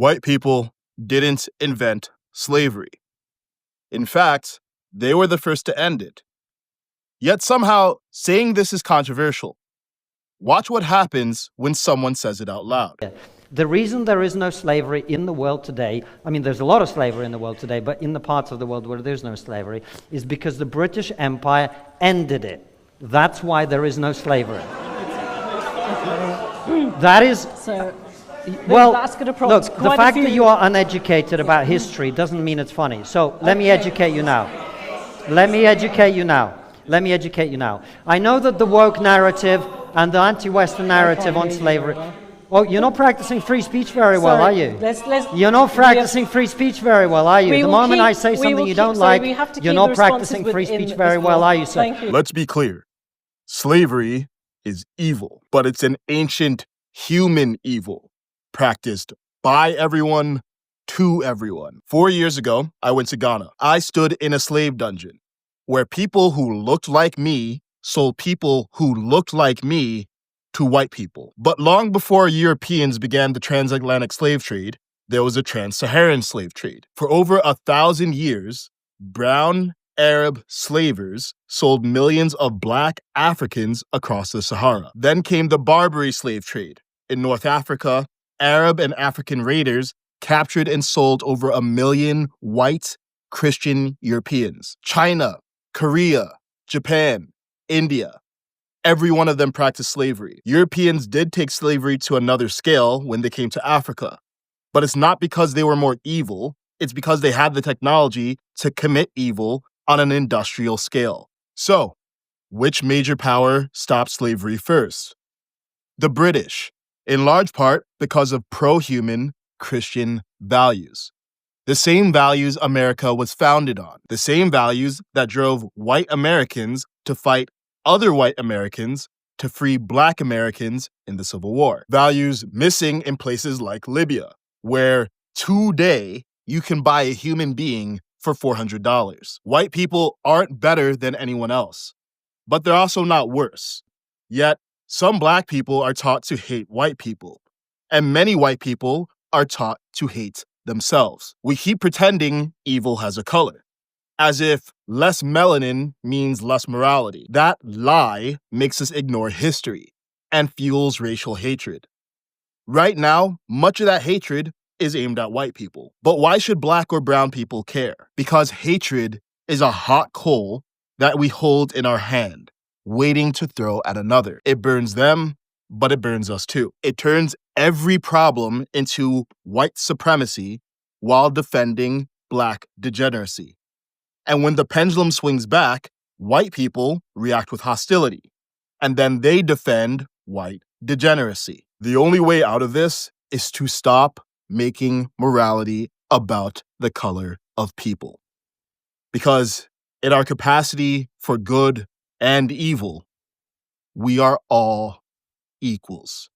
White people didn't invent slavery. In fact, they were the first to end it. Yet somehow, saying this is controversial. Watch what happens when someone says it out loud. The reason there is no slavery in the world today, I mean, there's a lot of slavery in the world today, but in the parts of the world where there's no slavery, is because the British Empire ended it. That's why there is no slavery. That is... So, well, that's going to look, the fact that you are uneducated about history doesn't mean it's funny. So let me educate you now. Let me educate you now. I know that the woke narrative and the anti-Western narrative on slavery... Oh, you're not practicing free speech very well, are you? You're not practicing free speech very well, are you? The moment I say something you don't like, you're not practicing free speech very well, are you, sir? Let's be clear. Slavery is evil, but it's an ancient human evil practiced by everyone to everyone. 4 years ago, I went to Ghana. I stood in a slave dungeon where people who looked like me sold people who looked like me to white people. But long before Europeans began the transatlantic slave trade, there was a trans-Saharan slave trade. For over 1,000 years, brown Arab slavers sold millions of black Africans across the Sahara. Then came the Barbary slave trade. In North Africa, Arab and African raiders captured and sold over 1 million white Christian Europeans. China, Korea, Japan, India, every one of them practiced slavery. Europeans did take slavery to another scale when they came to Africa. But it's not because they were more evil, it's because they had the technology to commit evil on an industrial scale. So, which major power stopped slavery first? The British, in large part because of pro-human Christian values. The same values America was founded on. The same values that drove white Americans to fight other white Americans to free black Americans in the Civil War. Values missing in places like Libya, where today you can buy a human being for $400. White people aren't better than anyone else, but they're also not worse. Yet, some black people are taught to hate white people, and many white people are taught to hate themselves. We keep pretending evil has a color, as if less melanin means less morality. That lie makes us ignore history and fuels racial hatred. Right now, much of that hatred is aimed at white people. But why should black or brown people care? Because hatred is a hot coal that we hold in our hand, waiting to throw at another. It burns them, but it burns us too. It turns every problem into white supremacy while defending black degeneracy. And when the pendulum swings back, white people react with hostility, and then they defend white degeneracy. The only way out of this is to stop making morality about the color of people. Because in our capacity for good and evil, we are all equals.